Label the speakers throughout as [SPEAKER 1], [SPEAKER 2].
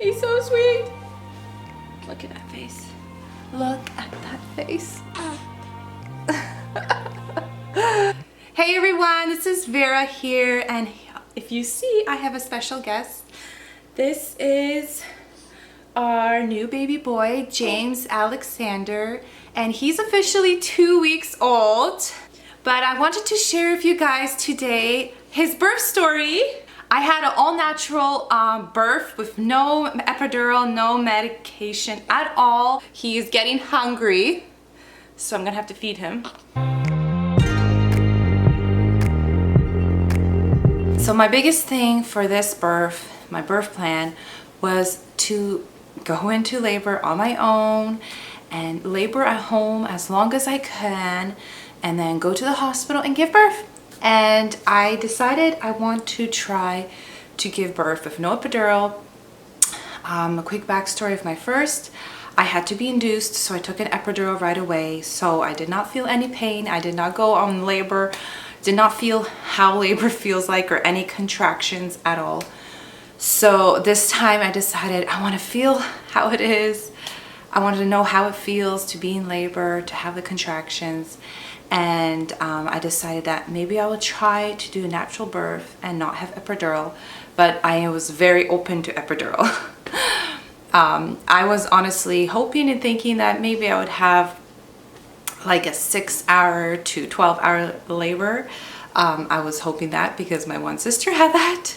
[SPEAKER 1] He's so sweet. Look at that face. Look at that face. Hey everyone, this is Vera here, and if you see, I have a special guest. This is our new baby boy, James Alexander, and he's officially 2 weeks old. But I wanted to share with you guys today his birth story. I had an all-natural birth with no epidural, no medication at all. He's getting hungry, so I'm gonna have to feed him. So my biggest thing for this birth, my birth plan, was to go into labor on my own and labor at home as long as I can, and then go to the hospital and give birth. And I decided I want to try to give birth with no epidural. A quick backstory of my first. I had to be induced, so I took an epidural right away. So I did not feel any pain. I did not go on labor. Did not feel how labor feels like or any contractions at all. So this time I decided I want to feel how it is. I wanted to know how it feels to be in labor, to have the contractions. And I decided that maybe I would try to do a natural birth and not have epidural, but I was very open to epidural. I was honestly hoping and thinking that maybe I would have like a 6-hour to 12-hour labor. I was hoping that because my one sister had that.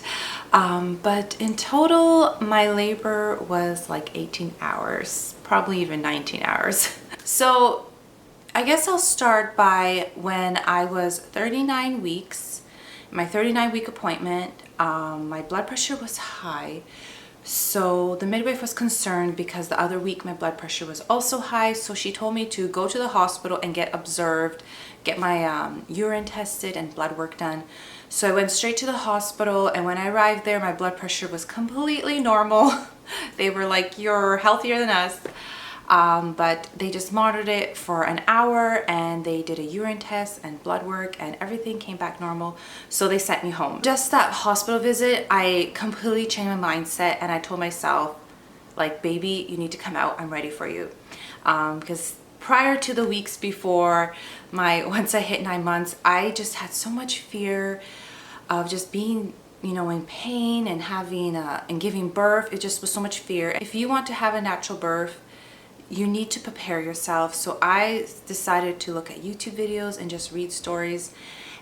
[SPEAKER 1] But in total, my labor was like 18 hours, probably even 19 hours. So I guess I'll start by when I was 39 weeks, my 39-week appointment. My blood pressure was high. So the midwife was concerned because the other week my blood pressure was also high. So she told me to go to the hospital and get observed, get my urine tested and blood work done. So I went straight to the hospital, and when I arrived there, my blood pressure was completely normal. They were like, "You're healthier than us." But they just monitored it for an hour, and they did a urine test and blood work, and everything came back normal. So they sent me home. Just that hospital visit, I completely changed my mindset, and I told myself, like, baby, you need to come out. I'm ready for you. Because prior to the weeks before once I hit 9 months, I just had so much fear of just being, you know, in pain and having and giving birth. It just was so much fear. If you want to have a natural birth, you need to prepare yourself. So I decided to look at YouTube videos and just read stories.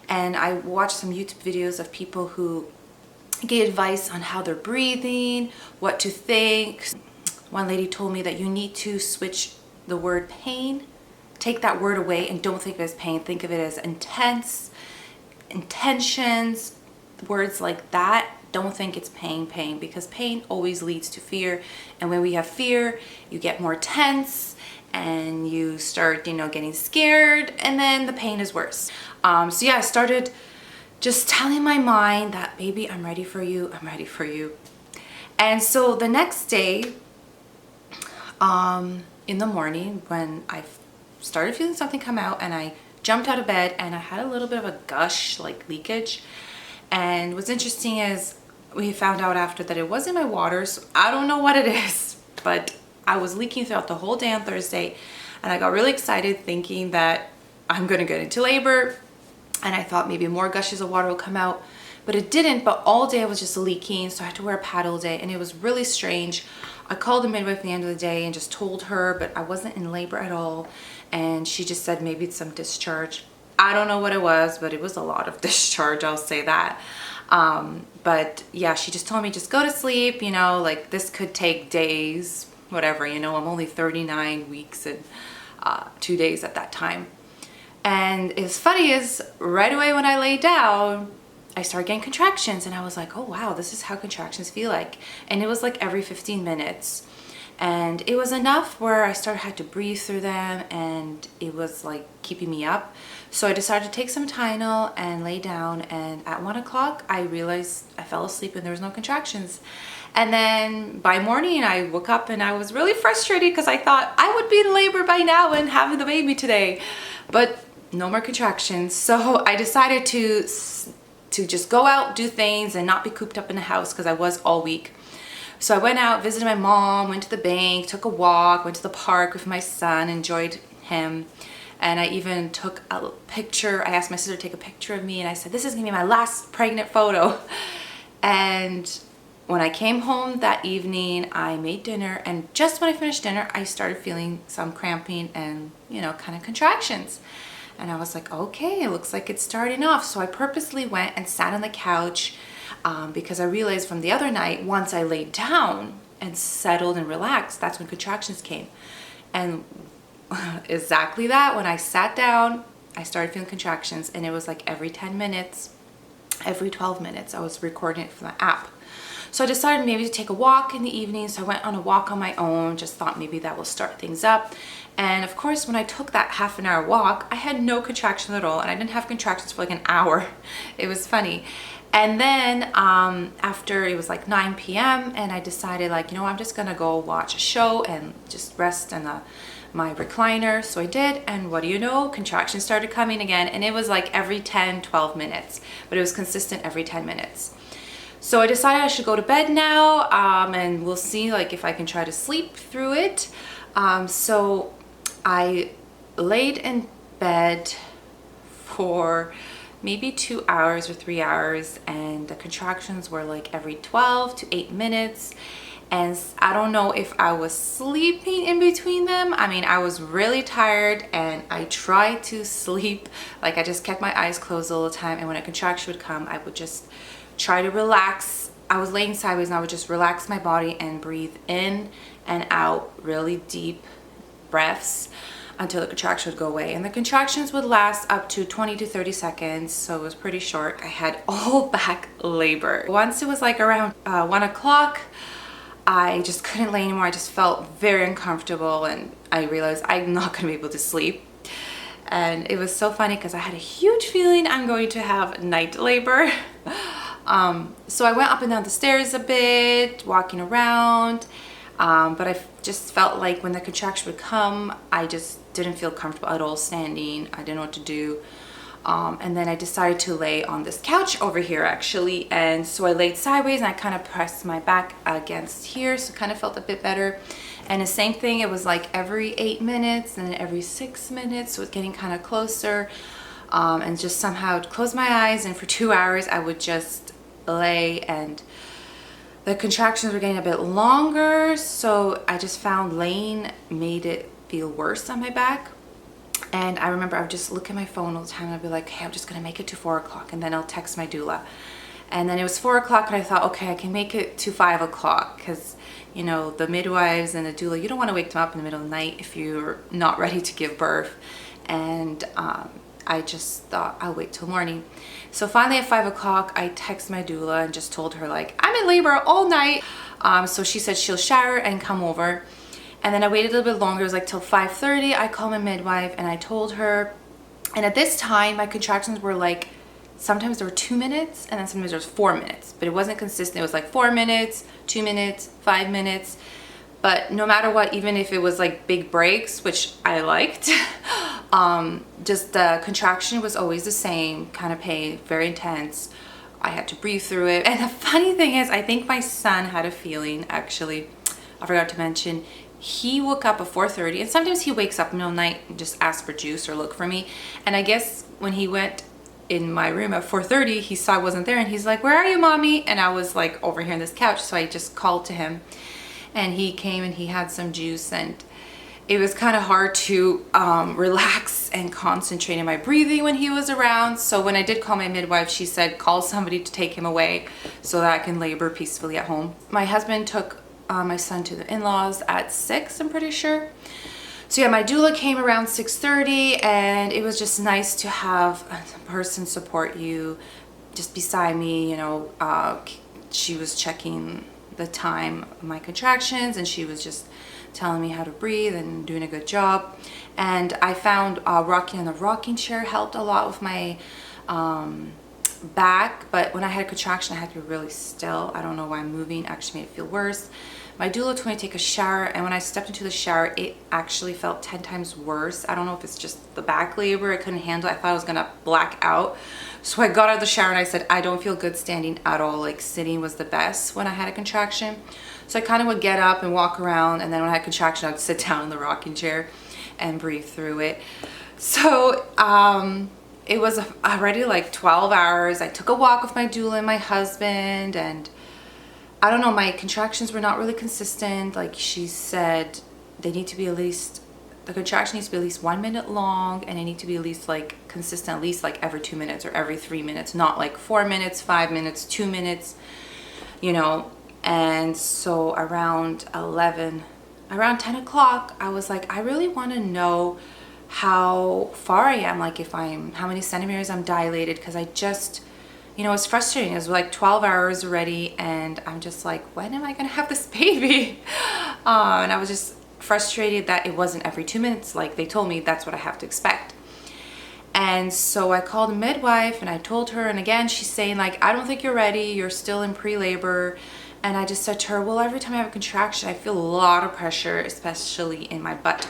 [SPEAKER 1] And I watched some YouTube videos of people who gave advice on how they're breathing, what to think. One lady told me that you need to switch the word pain, take that word away, and don't think of it as pain. Think of it as intentions, words like that. Don't think it's pain, because pain always leads to fear. And when we have fear, you get more tense and you start, you know, getting scared, and then the pain is worse. So yeah, I started just telling my mind that, baby, I'm ready for you. I'm ready for you. And so the next day, in the morning, when I started feeling something come out, and I jumped out of bed, and I had a little bit of a gush, like leakage. And what's interesting is we found out after that it wasn't my water, so I don't know what it is, but I was leaking throughout the whole day on Thursday, and I got really excited thinking that I'm gonna get into labor, and I thought maybe more gushes of water will come out, but it didn't. But all day I was just leaking, so I had to wear a pad all day, and it was really strange. I called the midwife at the end of the day and just told her, but I wasn't in labor at all, and she just said maybe it's some discharge. I don't know what it was, but it was a lot of discharge, I'll say that. But yeah, she just told me, just go to sleep, you know, like this could take days, whatever, you know, I'm only 39 weeks and 2 days at that time. And as funny as right away when I lay down, I started getting contractions, and I was like, oh wow, this is how contractions feel like. And it was like every 15 minutes. And it was enough where I had to breathe through them, and it was like keeping me up. So I decided to take some Tylenol and lay down, and at 1 o'clock I realized I fell asleep and there was no contractions. And then by morning I woke up and I was really frustrated because I thought I would be in labor by now and having the baby today, but no more contractions. So I decided to just go out, do things, and not be cooped up in the house because I was all week. So I went out, visited my mom, went to the bank, took a walk, went to the park with my son, enjoyed him. And I even took a picture. I asked my sister to take a picture of me and I said, this is gonna be my last pregnant photo. And when I came home that evening, I made dinner, and just when I finished dinner, I started feeling some cramping and, you know, kind of contractions. And I was like, okay, it looks like it's starting off. So I purposely went and sat on the couch because I realized from the other night, once I laid down and settled and relaxed, that's when contractions came. And exactly that, when I sat down, I started feeling contractions, and it was like every 10 minutes, every 12 minutes, I was recording it from the app. So I decided maybe to take a walk in the evening. So I went on a walk on my own, just thought maybe that will start things up. And of course, when I took that half an hour walk, I had no contractions at all. And I didn't have contractions for like an hour. It was funny. And then after it was like 9 p.m. and I decided like, you know, I'm just gonna go watch a show and just rest in my recliner. So I did, and what do you know, contractions started coming again, and it was like every 10-12 minutes, but it was consistent every 10 minutes. So I decided I should go to bed now, and we'll see like if I can try to sleep through it. So I laid in bed for maybe 2 hours or 3 hours, and the contractions were like every 12 to 8 minutes. And I don't know if I was sleeping in between them. I mean, I was really tired and I tried to sleep. Like I just kept my eyes closed all the time. And when a contraction would come, I would just try to relax. I was laying sideways and I would just relax my body and breathe in and out really deep breaths until the contraction would go away. And the contractions would last up to 20 to 30 seconds. So it was pretty short. I had all back labor. Once it was like around 1 o'clock, I just couldn't lay anymore. I just felt very uncomfortable and I realized I'm not gonna be able to sleep. And it was so funny because I had a huge feeling I'm going to have night labor. So I went up and down the stairs a bit, walking around, but I just felt like when the contraction would come, I just didn't feel comfortable at all standing. I didn't know what to do. And then I decided to lay on this couch over here actually. And so I laid sideways and I kind of pressed my back against here. So it kind of felt a bit better. And the same thing, it was like every 8 minutes and then every 6 minutes. So it's getting kind of closer. And just somehow close my eyes. And for 2 hours, I would just lay, and the contractions were getting a bit longer. So I just found laying made it feel worse on my back. And I remember I would just look at my phone all the time and I'd be like, hey, I'm just gonna make it to 4 o'clock, and then I'll text my doula. And then it was 4 o'clock and I thought, okay, I can make it to 5 o'clock because, you know, the midwives and the doula, you don't want to wake them up in the middle of the night if you're not ready to give birth. And I just thought I'll wait till morning. So finally at 5 o'clock, I texted my doula and just told her like, I'm in labor all night. So she said she'll shower and come over. And then I waited a little bit longer. It was like till 5:30. I called my midwife and I told her. And at this time, my contractions were like, sometimes there were 2 minutes and then sometimes there was 4 minutes. But it wasn't consistent. It was like 4 minutes, 2 minutes, 5 minutes. But no matter what, even if it was like big breaks, which I liked, just the contraction was always the same kind of pain, very intense. I had to breathe through it. And the funny thing is, I think my son had a feeling, actually, I forgot to mention, he woke up at 4:30, and sometimes he wakes up in the middle of the night and just asks for juice or look for me. And I guess when he went in my room at 4:30, he saw I wasn't there and he's like, where are you, mommy? And I was like over here on this couch. So I just called to him and he came and he had some juice, and it was kind of hard to relax and concentrate in my breathing when he was around. So when I did call my midwife, she said, call somebody to take him away so that I can labor peacefully at home. My husband took my son to the in-laws at 6, I'm pretty sure. So yeah, my doula came around 6:30, and it was just nice to have a person support you just beside me. You know, she was checking the time of my contractions, and she was just telling me how to breathe and doing a good job. And I found rocking on the rocking chair helped a lot with my back, but when I had a contraction, I had to be really still. I don't know why moving actually made it feel worse. My doula told me to take a shower, and when I stepped into the shower, it actually felt 10 times worse. I don't know if it's just the back labor I couldn't handle. I thought I was gonna black out. So I got out of the shower and I said, I don't feel good standing at all. Like sitting was the best when I had a contraction. So I kind of would get up and walk around, and then when I had a contraction, I'd sit down in the rocking chair and breathe through it. So it was already like 12 hours. I took a walk with my doula and my husband, and I don't know, my contractions were not really consistent. Like she said, they need to be at least, the contraction needs to be at least 1 minute long, and they need to be at least like consistent, at least like every 2 minutes or every 3 minutes, not like 4 minutes, 5 minutes, 2 minutes, you know. And so around 10 o'clock, I was like, I really want to know how far I am, like if how many centimeters I'm dilated, because I just, you know, it's frustrating. It was like 12 hours already, and I'm just like, when am I gonna have this baby? And I was just frustrated that it wasn't every 2 minutes like they told me that's what I have to expect. And so I called a midwife and I told her, and again she's saying like, I don't think you're ready, you're still in pre-labor. And I just said to her, well, every time I have a contraction I feel a lot of pressure, especially in my butt.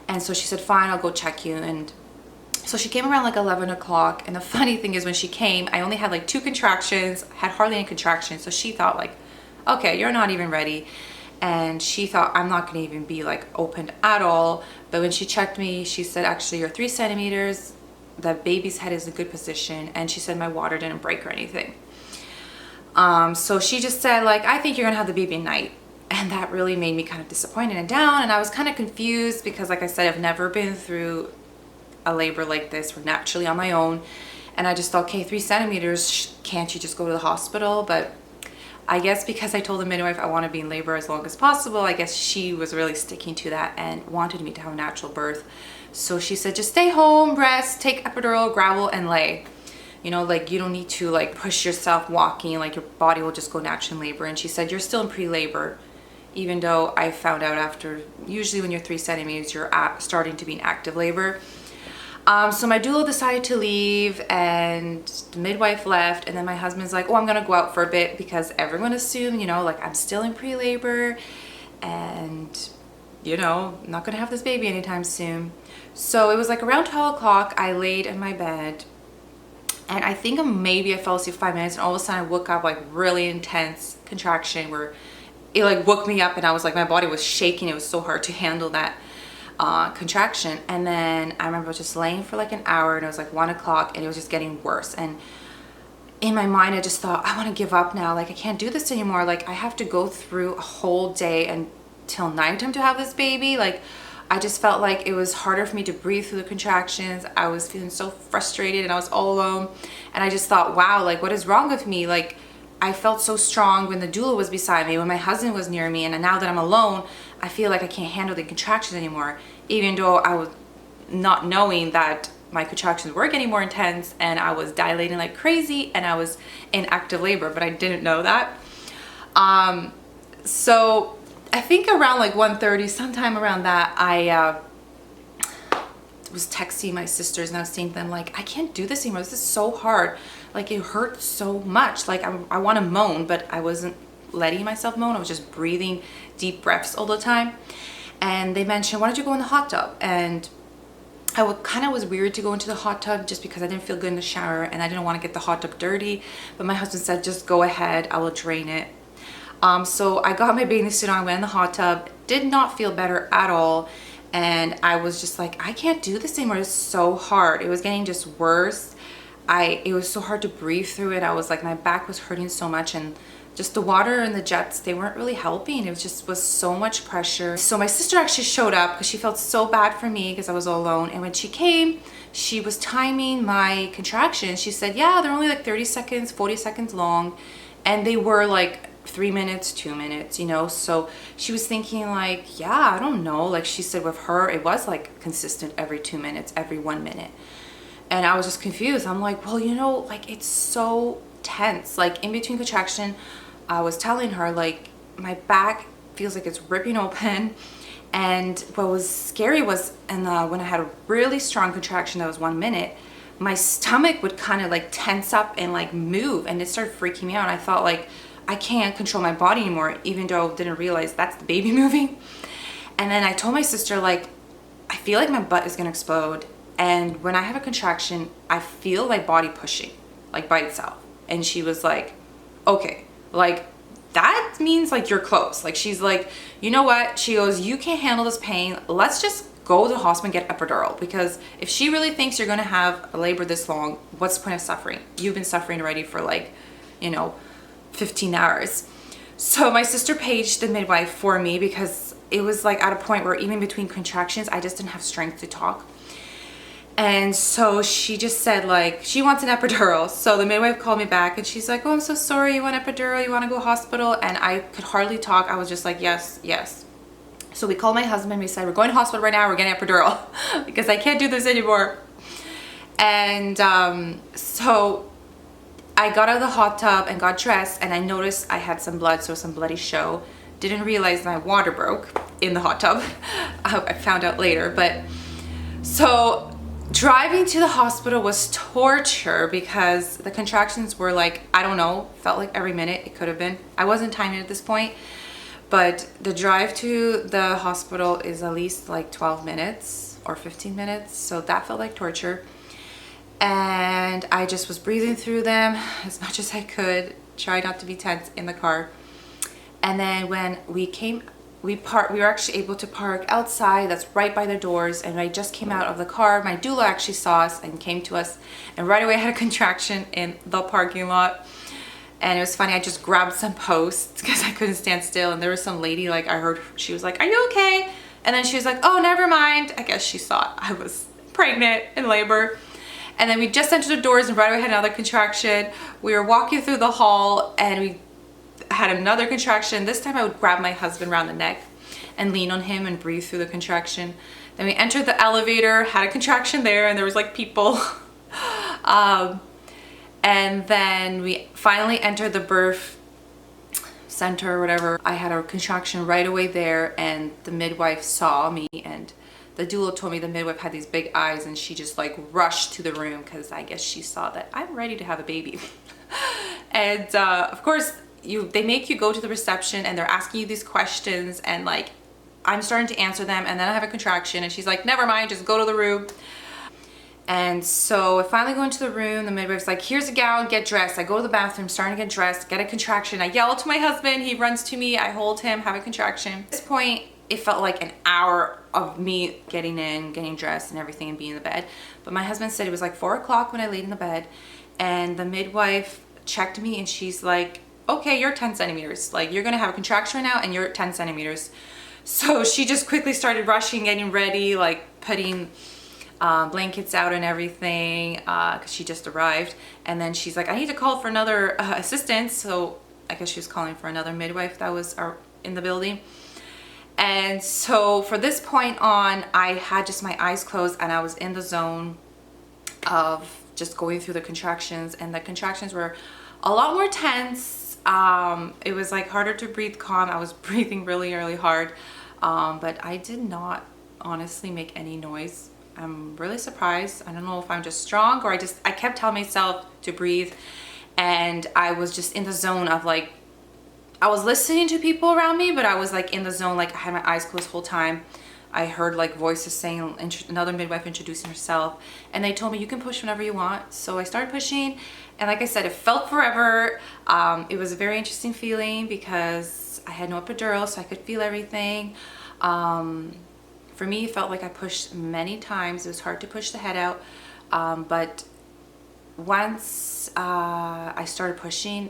[SPEAKER 1] And so she said, fine, I'll go check you. And so she came around like 11 o'clock. And the funny thing is, when she came, I only had like 2 contractions, had hardly any contractions. So she thought like, okay, you're not even ready. And she thought I'm not gonna even be like opened at all. But when she checked me, she said, actually, you're 3 centimeters. The baby's head is in good position. And she said my water didn't break or anything. So she just said like, I think you're gonna have the baby at night. And that really made me kind of disappointed and down. And I was kind of confused because, like I said, I've never been through a labor like this, or naturally on my own. And I just thought, okay, 3 centimeters, can't you just go to the hospital? But I guess because I told the midwife I want to be in labor as long as possible, I guess she was really sticking to that and wanted me to have a natural birth. So she said, just stay home, rest, take epidural, gravel, and lay. You know, like you don't need to like push yourself walking, like your body will just go naturally in labor. And she said, you're still in pre-labor, even though I found out after, usually when you're 3 centimeters, you're starting to be in active labor. So my doula decided to leave, and the midwife left, and then my husband's like, oh, I'm gonna go out for a bit, because everyone assumed, you know, like I'm still in pre-labor and, you know, I'm not gonna have this baby anytime soon. So it was like around 12 o'clock, I laid in my bed, and I think maybe I fell asleep 5 minutes, and all of a sudden I woke up like really intense contraction where it like woke me up, and I was like, my body was shaking. It was so hard to handle that contraction. And then I remember just laying for like an hour, and it was like 1 o'clock, and it was just getting worse. And in my mind I just thought, I want to give up now. Like I can't do this anymore. Like I have to go through a whole day until nighttime to have this baby. Like I just felt like it was harder for me to breathe through the contractions. I was feeling so frustrated, and I was all alone. And I just thought, wow, like what is wrong with me? Like I felt so strong when the doula was beside me, when my husband was near me, and now that I'm alone, I feel like I can't handle the contractions anymore, even though I was not knowing that my contractions were getting more intense, and I was dilating like crazy, and I was in active labor, but I didn't know that. So I think around like 1:30, sometime around that, I was texting my sisters, and I was saying to them like, I can't do this anymore. This is so hard. Like it hurts so much. Like I want to moan, but I wasn't letting myself moan. I was just breathing deep breaths all the time. And they mentioned, why don't you go in the hot tub? And I kind of was weird to go into the hot tub just because I didn't feel good in the shower, and I didn't want to get the hot tub dirty. But my husband said, just go ahead, I will drain it. So I got my bathing suit on, went in the hot tub, did not feel better at all. And I was just like, I can't do this anymore. It's so hard. It was getting just worse. It was so hard to breathe through it. I was like, my back was hurting so much, and just the water and the jets, they weren't really helping. It just was so much pressure. So my sister actually showed up because she felt so bad for me because I was all alone. And when she came, she was timing my contractions. She said, yeah, they're only like 30 seconds, 40 seconds long. And they were like 3 minutes, 2 minutes, you know? So she was thinking like, yeah, I don't know. Like she said with her, it was like consistent every 2 minutes, every 1 minute. And I was just confused. I'm like, well, you know, like it's so tense. Like in between contraction, I was telling her like my back feels like it's ripping open. And what was scary was, when I had a really strong contraction that was 1 minute, my stomach would kind of like tense up and like move, and it started freaking me out. I thought like, I can't control my body anymore, even though I didn't realize that's the baby moving. And then I told my sister like, I feel like my butt is gonna explode. And when I have a contraction, I feel my body pushing. like by itself. And she was like, okay, like that means like you're close. Like she's like, you know what? She goes, you can't handle this pain. Let's just go to the hospital and get epidural, because if she really thinks you're gonna have a labor this long, what's the point of suffering? You've been suffering already for like, you know, 15 hours. So my sister paged the midwife for me because it was like at a point where even between contractions, I just didn't have strength to talk. And so she just said like, she wants an epidural. So the midwife called me back and she's like, oh, I'm so sorry, you want epidural, you want to go hospital? And I could hardly talk. I was just like, yes, yes. So we called my husband, we said, we're going to hospital right now, we're getting epidural because I can't do this anymore. And so I got out of the hot tub and got dressed, and I noticed I had some blood, so some bloody show. Didn't realize my water broke in the hot tub. I found out later, but so driving to the hospital was torture because the contractions were like, I don't know, felt like every minute. It could have been. I wasn't timing at this point. But the drive to the hospital is at least like 12 minutes or 15 minutes. So that felt like torture. And I just was breathing through them as much as I could, try not to be tense in the car. And then when we were actually able to park outside, that's right by the doors. And I just came out of the car. My doula actually saw us and came to us. And right away I had a contraction in the parking lot. And it was funny, I just grabbed some posts because I couldn't stand still. And there was some lady, like I heard, she was like, are you okay? And then she was like, oh, never mind. I guess she thought I was pregnant in labor. And then we just entered the doors and right away had another contraction. We were walking through the hall and we had another contraction. This time I would grab my husband around the neck and lean on him and breathe through the contraction. Then we entered the elevator, had a contraction there, and there was like people. And then we finally entered the birth center or whatever. I had a contraction right away there, and the midwife saw me, and the doula told me the midwife had these big eyes, and she just like rushed to the room because I guess she saw that I'm ready to have a baby. And of course, they make you go to the reception and they're asking you these questions, and like I'm starting to answer them, and then I have a contraction and she's like, never mind, just go to the room. And so I finally go into the room. The midwife's like, here's a gown, get dressed. I go to the bathroom, starting to get dressed, get a contraction. I yell to my husband, he runs to me, I hold him, have a contraction. At this point, it felt like an hour of me getting in, getting dressed and everything and being in the bed. But my husband said it was like 4 o'clock when I laid in the bed, and the midwife checked me and she's like, okay, you're 10 centimeters. Like you're gonna have a contraction right now and you're at 10 centimeters. So she just quickly started rushing, getting ready, like putting blankets out and everything because she just arrived. And then she's like, I need to call for another assistant. So I guess she was calling for another midwife that was in the building. And so for this point on, I had just my eyes closed and I was in the zone of just going through the contractions, and the contractions were a lot more tense. It was like harder to breathe calm. I was breathing really, really hard. But I did not honestly make any noise. I'm really surprised. I don't know if I'm just strong or I kept telling myself to breathe, and I was just in the zone of like, I was listening to people around me, but I was like in the zone, like I had my eyes closed the whole time. I heard like voices saying, another midwife introducing herself, and they told me you can push whenever you want. So I started pushing, and like I said, it felt forever. It was a very interesting feeling because I had no epidural, so I could feel everything. For me, it felt like I pushed many times. It was hard to push the head out, but once I started pushing,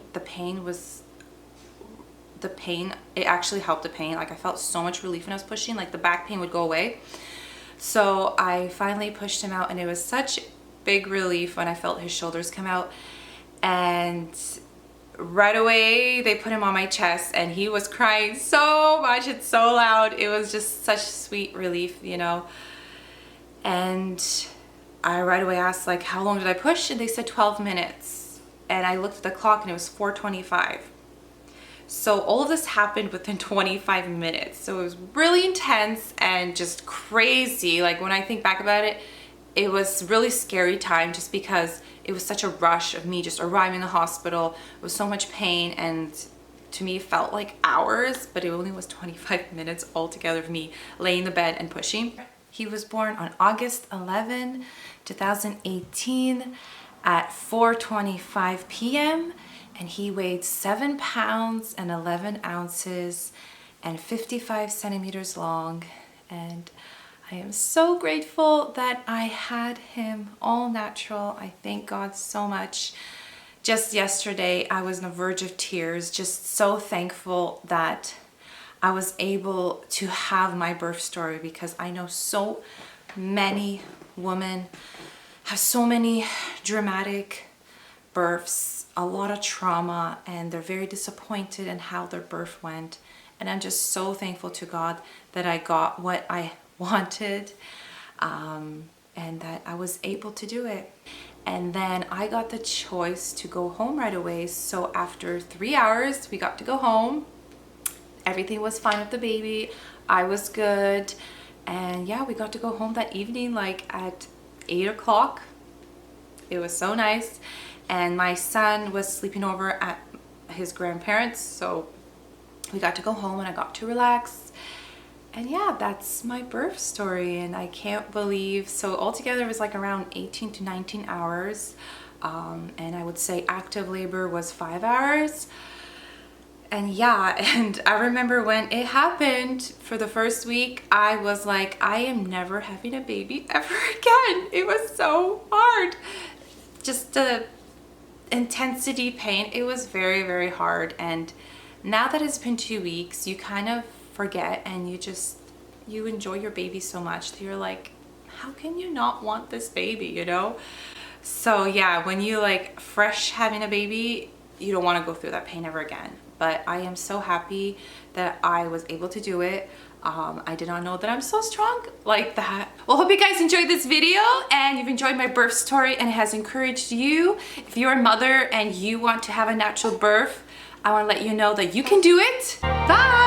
[SPEAKER 1] it actually helped the pain. Like I felt so much relief when I was pushing, like the back pain would go away. So I finally pushed him out, and it was such big relief when I felt his shoulders come out. And right away they put him on my chest, and he was crying so much, it's so loud. It was just such sweet relief, you know. And I right away asked like, how long did I push? And they said 12 minutes. And I looked at the clock and it was 4:25. So all of this happened within 25 minutes. So it was really intense and just crazy. Like when I think back about it, it was really scary time just because it was such a rush of me just arriving in the hospital with so much pain, and to me it felt like hours, but it only was 25 minutes altogether of me laying in the bed and pushing. He was born on August 11, 2018, at 4:25 p.m. and he weighed 7 pounds and 11 ounces and 55 centimeters long. And I am so grateful that I had him all natural. I thank God so much. Just yesterday, I was on the verge of tears, just so thankful that I was able to have my birth story, because I know so many women have so many dramatic births, a lot of trauma, and they're very disappointed in how their birth went. And I'm just so thankful to God that I got what I wanted, and that I was able to do it. And then I got the choice to go home right away. So after 3 hours, we got to go home. Everything was fine with the baby. I was good. And yeah, we got to go home that evening, like at 8 o'clock. It was so nice. And my son was sleeping over at his grandparents. So we got to go home and I got to relax. And yeah, that's my birth story, and I can't believe, so altogether it was like around 18 to 19 hours, and I would say active labor was 5 hours. And yeah, and I remember when it happened for the first week, I was like, I am never having a baby ever again. It was so hard. Just the intensity pain, it was very, very hard. And now that it's been 2 weeks, you kind of forget, and you enjoy your baby so much that you're like, how can you not want this baby, you know? So yeah, when you like fresh having a baby, you don't want to go through that pain ever again. But I am so happy that I was able to do it. I did not know that I'm so strong like that. Well, hope you guys enjoyed this video and you've enjoyed my birth story and it has encouraged you. If you're a mother and you want to have a natural birth, I want to let you know that you can do it. Bye!